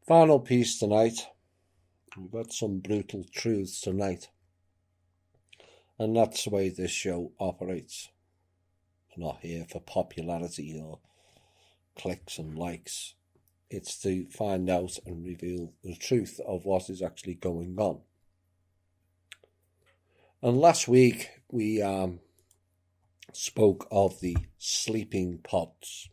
Final piece tonight. We've got some brutal truths tonight. And that's the way this show operates. We're not here for popularity or clicks and likes. It's to find out and reveal the truth of what is actually going on. And last week we spoke of the sleeping pods.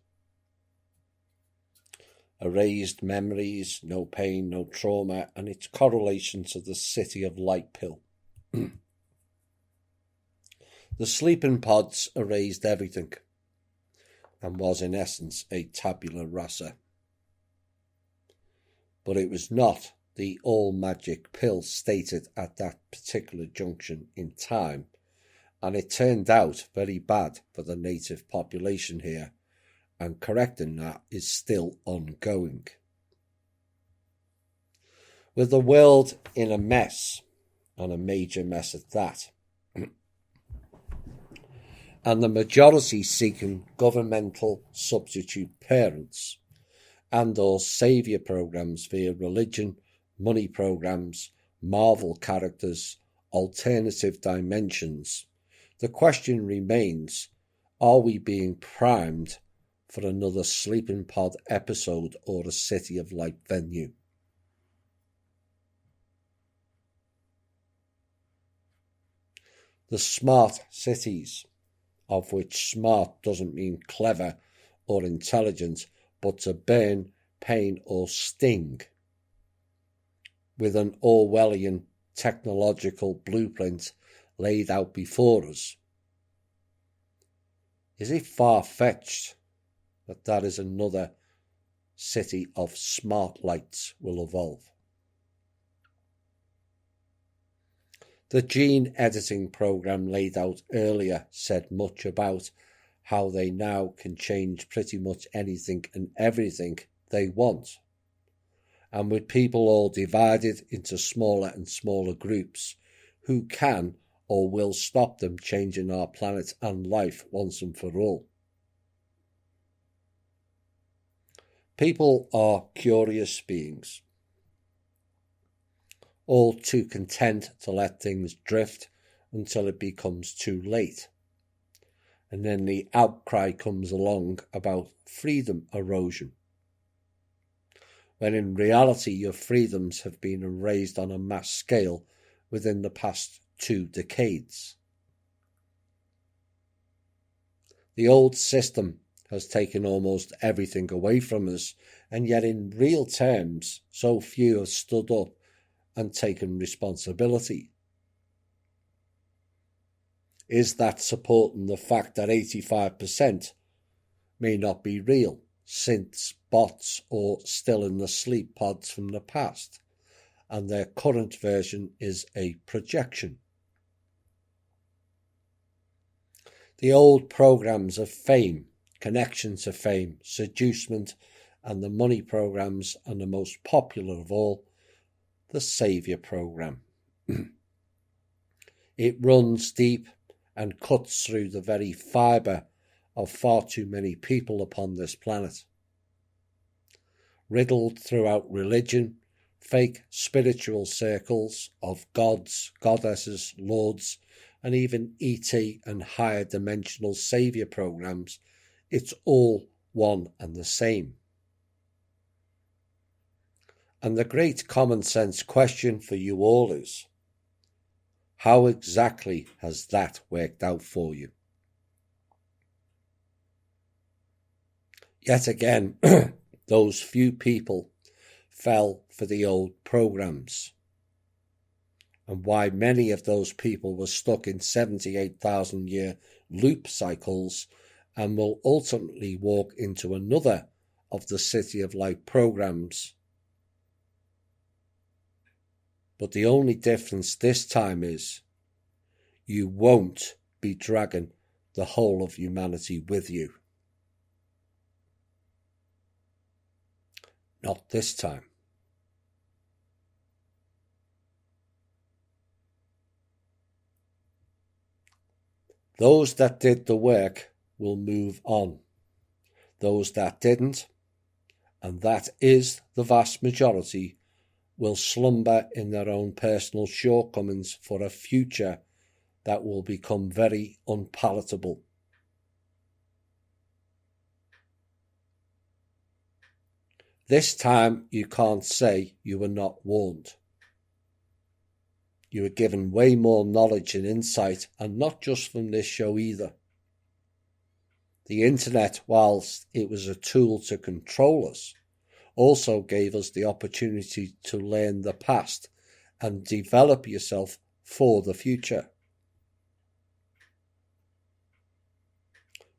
Erased memories, no pain, no trauma, and its correlation to the City of Light pill. The sleeping pods erased everything and was in essence a tabula rasa. But it was not the all-magic pill stated at that particular junction in time, and it turned out very bad for the native population here, and correcting that is still ongoing. With the world in a mess, and a major mess at that, and the majority seeking governmental substitute parents and or saviour programs via religion, money programs, Marvel characters, alternative dimensions, the question remains, are we being primed for another sleeping pod episode or a City of Light venue? The smart cities, of which smart doesn't mean clever or intelligent, but to burn, pain or sting, with an Orwellian technological blueprint laid out before us. Is it far-fetched that is another city of smart lights will evolve? The gene editing program laid out earlier said much about how they now can change pretty much anything and everything they want. And with people all divided into smaller and smaller groups, who can or will stop them changing our planet and life once and for all? People are curious beings, all too content to let things drift until it becomes too late. And then the outcry comes along about freedom erosion, when in reality your freedoms have been erased on a mass scale within the past 2 decades. The old system has taken almost everything away from us, and yet in real terms so few have stood up and taken responsibility. Is that supporting the fact that 85% may not be real, synths, bots, or still in the sleep pods from the past, and their current version is a projection? The old programs of fame, connection to fame, seducement, and the money programs, and the most popular of all, the Saviour program. It runs deep and cuts through the very fibre of far too many people upon this planet. Riddled throughout religion, fake spiritual circles of gods, goddesses, lords, and even ET and higher dimensional saviour programs, it's all one and the same. And the great common sense question for you all is, how exactly has that worked out for you? Yet again, those few people fell for the old programs, and why many of those people were stuck in 78,000-year loop cycles and will ultimately walk into another of the City of Light programs. But the only difference this time is you won't be dragging the whole of humanity with you. Not this time. Those that did the work will move on. Those that didn't and that is the vast majority, will slumber in their own personal shortcomings for a future that will become very unpalatable. This time you can't say you were not warned. You were given way more knowledge and insight, and not just from this show either. The internet, whilst it was a tool to control us, also gave us the opportunity to learn the past and develop yourself for the future.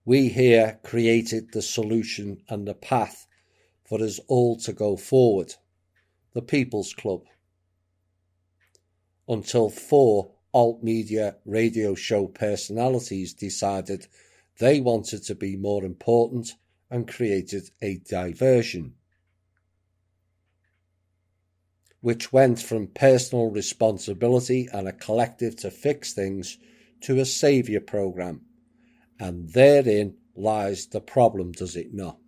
We here created the solution and the path for us all to go forward, the People's Club, until 4 alt media radio show personalities decided they wanted to be more important and created a diversion, which went from personal responsibility and a collective to fix things to a saviour programme, and therein lies the problem, does it not?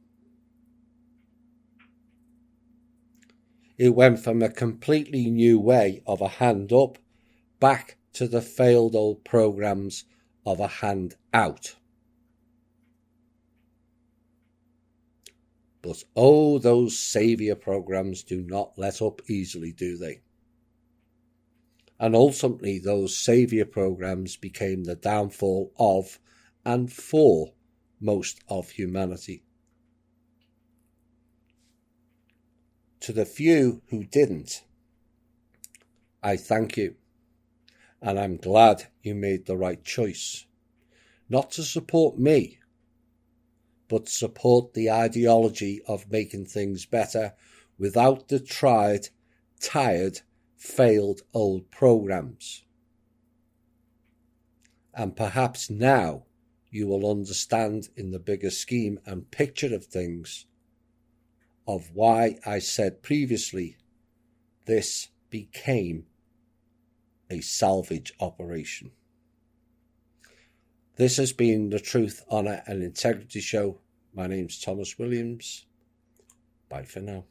It went from a completely new way of a hand up back to the failed old programmes of a hand out. But oh, those saviour programmes do not let up easily, do they? And ultimately those saviour programmes became the downfall of and for most of humanity. To the few who didn't, I thank you, and I'm glad you made the right choice, not to support me, but support the ideology of making things better without the tried, tired, failed old programmes. And perhaps now you will understand in the bigger scheme and picture of things of why I said previously this became a salvage operation. This has been the Truth, Honour and Integrity Show. My name's Thomas Williams. Bye for now.